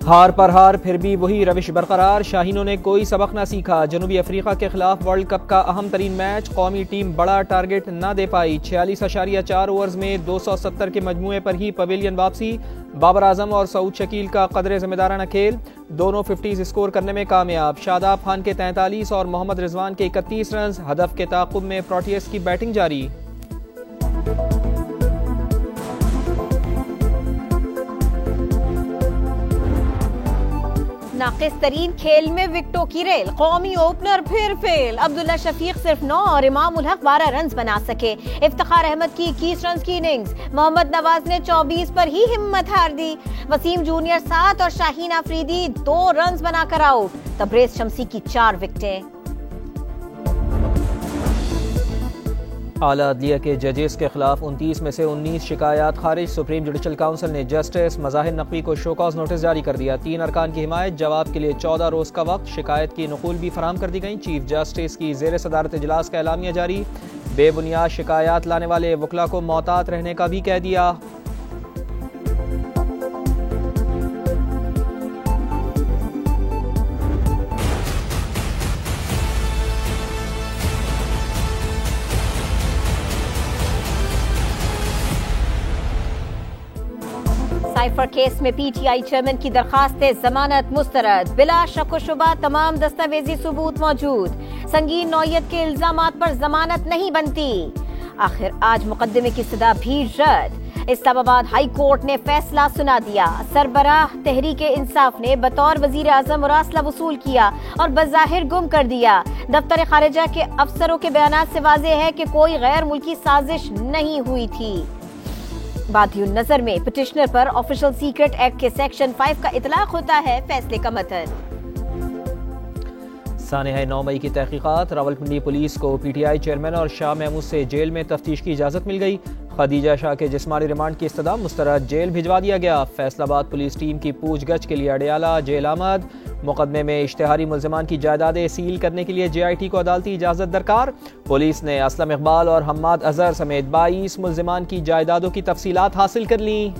हार पर हार फिर भी वही रविश बरकरार, शाहीनों ने कोई सबक न सीखा। जनूबी अफ्रीका के खिलाफ वर्ल्ड कप का अहम तरीन मैच, कौमी टीम बड़ा टारगेट न दे पाई। 46.4 ओवर्स में 270 के मजमूए पर ही पवेलियन वापसी। बाबर आजम और सऊद शकील का कदरे जिम्मेदाराना खेल, दोनों 50 स्कोर करने में कामयाब। शादाब खान के 43 और मोहम्मद रिजवान के 31 रन। हदफ के ताक़ुब में प्रोटियस की बैटिंग जारी। नाकिस तरीन खेल में विकेटों की रेल, कौमी ओपनर फिर फेल। अब्दुल्ला शफीक सिर्फ 9 और इमाम उल हक 12 रन बना सके। इफ्तिखार अहमद की 21 रन की इनिंग्स, मोहम्मद नवाज ने 24 पर ही हिम्मत हार दी। वसीम जूनियर 7 और शाहीन आफरीदी 2 रन बनाकर आउट। तबरेज शमसी की 4 विकेटें। आला अदलिया के जजेस के खिलाफ 29 में से 19 शिकायत खारिज। सुप्रीम जुडिशल काउंसिल ने जस्टिस मज़ाहिर नकवी को शोकॉज नोटिस जारी कर दिया। 3 अरकान की हिमायत, जवाब के लिए 14 रोज का वक्त। शिकायत की नकुल भी फराहम कर दी गई। चीफ जस्टिस की ज़ेर सदारत इजलास का एलामिया जारी। बेबुनियाद शिकायत लाने वाले वकला को मोहतात रहने का भी कह दिया। साइफर केस में पीटीआई चेयरमैन की दरखास्त जमानत मुस्तरद। बिला शक व शुबा तमाम दस्तावेजी सबूत मौजूद। संगीन नौयत के इल्जामात पर जमानत नहीं बनती। आखिर आज मुकदमे की सदा भी रद्द। इस्लामाबाद हाई कोर्ट ने फैसला सुना दिया। सरबराह तहरीक इंसाफ ने बतौर वजीर आजम मुरासला वसूल किया और बज़ाहिर गुम कर दिया। दफ्तर खारिजा के अफसरों के बयानात से वाज़ेह है कि कोई गैर मुल्की साजिश नहीं हुई थी। बादियुन नजर में पिटिशनर पर ऑफिशियल सीक्रेट एक्ट के सेक्शन 5 का इतलाक होता है। फैसले का मतन। सानहा 9 मई की तहकीकात, रावलपिंडी पुलिस को पीटीआई चेयरमैन और शाह महमूद से जेल में तफ्तीश की इजाजत मिल गई। खदीजा शाह के जिस्मानी रिमांड की इस्तदा मुस्तरद, जेल भिजवा दिया गया। फैसलाबाद पुलिस टीम की पूछगछ के लिए अडियाला जेल आमद। मुकदमे में इश्तेहारी मुल्जिमान की जायदादें सील करने के लिए JIT को अदालती इजाजत दरकार। पुलिस ने असलम इकबाल और हम्माद अजहर समेत 22 मुल्जिमान की जायदादों की तफसीलात हासिल कर ली।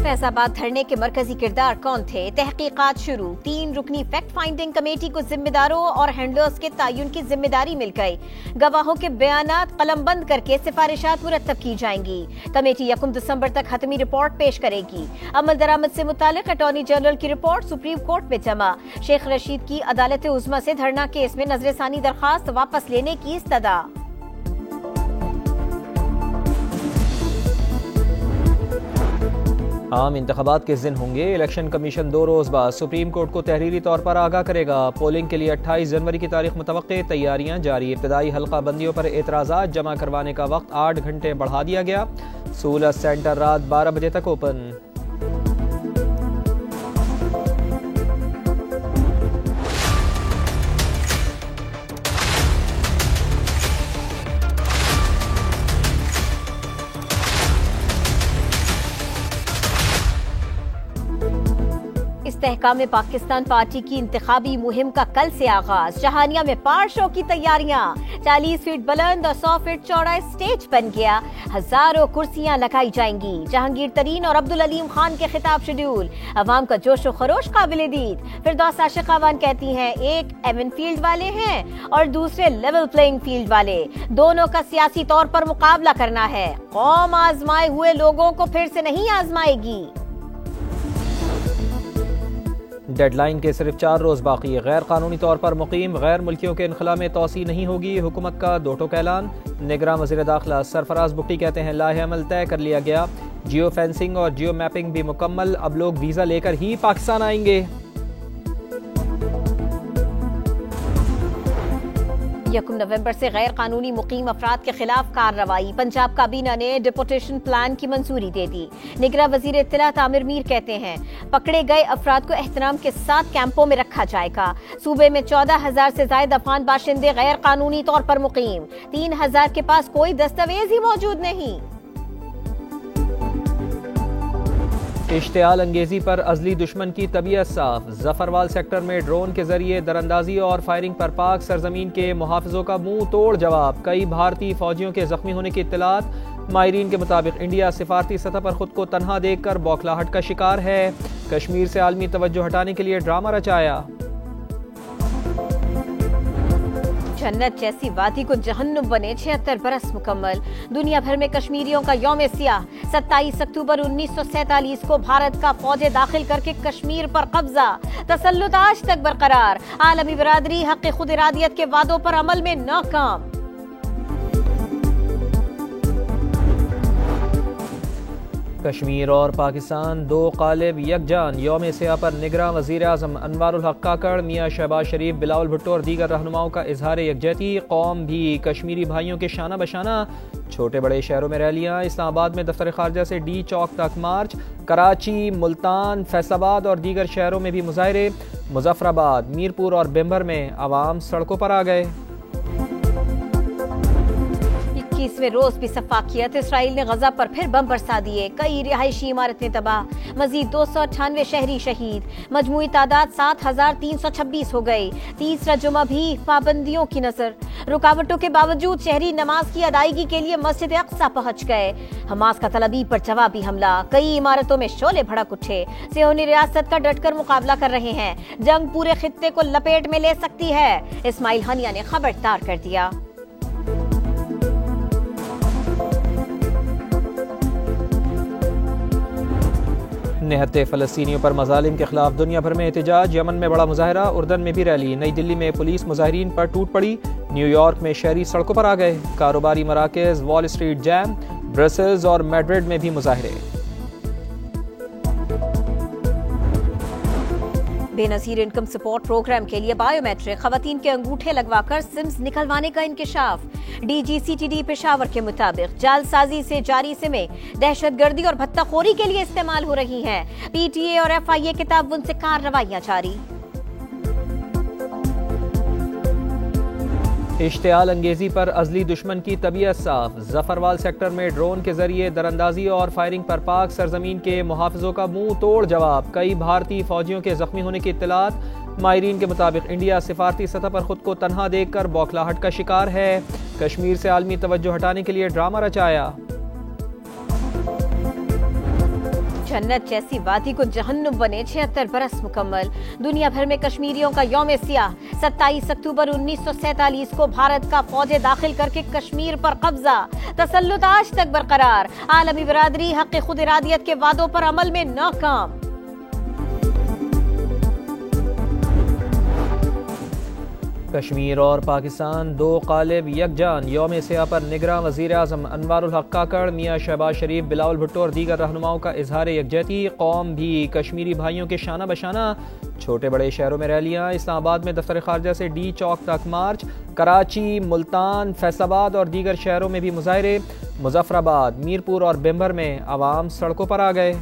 फैसलाबाद धरने के मरकजी किरदार कौन थे? तहकीकात शुरू। 3 रुकनी फैक्ट फाइंडिंग कमेटी को जिम्मेदारों और हैंडलर्स के तयन की जिम्मेदारी मिल गई। गवाहों के बयानात कलमबंद करके सिफारिशात मुरतब की जाएंगी। कमेटी 1 दिसंबर तक हतमी रिपोर्ट पेश करेगी। अमल दरामद से मुतालिक अटॉर्नी जनरल की रिपोर्ट सुप्रीम कोर्ट में जमा। शेख रशीद की अदालत उज़्मा से धरना केस में नजरसानी दरखास्त वापस लेने की इस्तदा। आम इंतखाबात किस दिन होंगे? इलेक्शन कमीशन 2 रोज बाद सुप्रीम कोर्ट को तहरीरी तौर पर आगाह करेगा। पोलिंग के लिए 28 जनवरी की तारीख मुतवक्के, तैयारियां जारी। इब्तदाई हल्का बंदियों पर एतराज़ात जमा करवाने का वक्त 8 घंटे बढ़ा दिया गया। सहूलत सेंटर रात 12 बजे तक ओपन। इस्तेहकाम पाकिस्तान पार्टी की इंतखाबी मुहिम का कल से आगाज। जहानिया में पार शो की तैयारियां। 40 फीट बुलंद और 100 फीट चौड़ा स्टेज बन गया। हजारों कुर्सियां लगाई जाएंगी। जहांगीर तरीन और अब्दुल अलीम खान के खिताब शेड्यूल। अवाम का जोशो खरोश काबिले दीद। फिरदौस आशिकावान कहती हैं, एक एवन फील्ड वाले हैं और दूसरे लेवल प्लेइंग फील्ड वाले। दोनों का सियासी तौर पर मुकाबला करना है। कौम आजमाए हुए लोगों को फिर से नहीं आजमाएगी। डेडलाइन के सिर्फ 4 रोज बाकी। गैर कानूनी तौर पर मुकीम गैर मुल्कियों के इनखला में तोसी नहीं होगी। हुकूमत का 2 टोक ऐलान। निगरान वज़ीर दाखिला सरफराज बुक्टी कहते हैं, लाहे अमल तय कर लिया गया। जियो फेंसिंग और जियो मैपिंग भी मुकम्मल। अब लोग वीजा लेकर ही पाकिस्तान आएंगे। 1 नवंबर से गैर कानूनी मुकीम अफराद के खिलाफ कार्रवाई। पंजाब काबीना ने डिपोटेशन प्लान की मंजूरी दे दी। निगरान वजीर इत्तलात आमिर मीर कहते हैं, पकड़े गए अफराद को एहतराम के साथ कैंपों में रखा जाएगा। सूबे में 14,000 से ज्यादा अफगान बाशिंदे गैर कानूनी तौर पर मुकीम। 3,000 के पास कोई दस्तावेज ही मौजूद नहीं। इश्तियाल अंगेजी पर अजली दुश्मन की तबीयत साफ। जफरवाल सेक्टर में ड्रोन के जरिए दरअंदाजी और फायरिंग पर पाक सरजमीन के मुहाफिजों का मुंह तोड़ जवाब। कई भारतीय फौजियों के जख्मी होने की इत्तलात। माहिरीन के मुताबिक इंडिया सिफारती सतह पर खुद को तनहा देखकर बौखलाहट का शिकार है। कश्मीर से आलमी तवज्जो हटाने के लिए ड्रामा रचाया। जन्नत जैसी वादी को जहन्नुम बने 76 बरस मुकम्मल। दुनिया भर में कश्मीरियों का यौम सियाह। 27 अक्टूबर 1947 को भारत का फौजें दाखिल करके कश्मीर पर कब्जा, तसल्लुत आज तक बरकरार। आलमी बिरादरी हक़ खुद इरादियत के वादों पर अमल में नाकाम। कश्मीर और पाकिस्तान दो क़ालिब यकजान। यौम सियाह पर निगरां वज़ीर आज़म अनवारुल हक काकड़, मियाँ शहबाज शरीफ, बिलावल भुट्टो और दीगर रहनुमाओं का इजहार यकजहती। कौम भी कश्मीरी भाइयों के शाना बशाना। छोटे बड़े शहरों में रैलियाँ। इस्लामाबाद में दफ्तर खारजा से डी चौक तक मार्च। कराची, मुल्तान, फैसलाबाद और दीगर शहरों में भी मुजाहरे। मुजफ्फराबाद, मीरपुर और बिम्बर में अवाम सड़कों पर आ गए। 21वें रोज भी सफाकियत। इसराइल ने गजा पर फिर बम बरसा दिए। कई रिहायशी इमारतें तबाह। मजीद 298 शहरी शहीद। मजमूई तादाद 7326 हो गई। तीसरा जुमा भी पाबंदियों की नजर। रुकावटों के बावजूद शहरी नमाज की अदायगी के लिए मस्जिद अक्सा पहुंच गए। हमास का तलबी पर जवाबी हमला। कई इमारतों में शोले भड़क उठे। सियोनी रियासत का डटकर मुकाबला कर रहे हैं। जंग पूरे खित्ते को लपेट में ले सकती है, इस्माइल हनिया ने खबरदार कर दिया। निहत्ते फ़लस्तीनियों पर मज़ालिम के खिलाफ दुनिया भर में एहतजाज। यमन में बड़ा मुजाहरा, उर्दन में भी रैली। नई दिल्ली में पुलिस मुजाहिरीन पर टूट पड़ी। न्यूयॉर्क में शहरी सड़कों पर आ गए। कारोबारी मराकज़, वॉल स्ट्रीट जैम। ब्रसेल्स और मैड्रिड में भी मुजाहरे। बेनजीर इनकम सपोर्ट प्रोग्राम के लिए बायोमेट्रिक खवातीन के अंगूठे लगवाकर सिम्स निकलवाने का इंकिशाफ। DGCTD पेशावर के मुताबिक जालसाजी से जारी सिमें दहशतगर्दी और भत्ताखोरी के लिए इस्तेमाल हो रही हैं। PTA और FIA के ताउन से कार्रवाइयां जारी। इश्तियाल अंगेजी पर अजली दुश्मन की तबीयत साफ। जफरवाल सेक्टर में ड्रोन के जरिए दरअंदाजी और फायरिंग पर पाक सरजमीन के मुहाफिजों का मुंह तोड़ जवाब। कई भारतीय फौजियों के जख्मी होने की इत्तलात। माहिरीन के मुताबिक इंडिया सिफारती सतह पर खुद को तनहा देखकर बौखलाहट का शिकार है। कश्मीर से आलमी तवज्जो हटाने के लिए ड्रामा रचाया। जन्नत जैसी वादी को जहन्नुम बने 76 बरस मुकम्मल। दुनिया भर में कश्मीरियों का यौम सियाह। 27 अक्टूबर 1947 को भारत का फौजें दाखिल करके कश्मीर पर कब्जा, तसल्लुत आज तक बरकरार। आलमी बिरादरी हक़ खुद इरादियत के वादों पर अमल में नाकाम। कश्मीर और पाकिस्तान दो क़ालिब यकजान। यौम सियाह पर निगरां वज़ीर आज़म अनवारुल हक काकड़, मियाँ शहबाज शरीफ, बिलावल भुट्टो और दीगर रहनुमाओं का इजहार यकजहती। कौम भी कश्मीरी भाइयों के शाना बशाना। छोटे बड़े शहरों में रैलियाँ। इस्लामाबाद में दफ्तर खारजा से डी चौक तक मार्च। कराची, मुल्तान, फैसलाबाद और दीगर शहरों में भी मुजाहरे। मुजफ्फराबाद, मीरपुर और बिम्बर में अवाम सड़कों पर आ गए।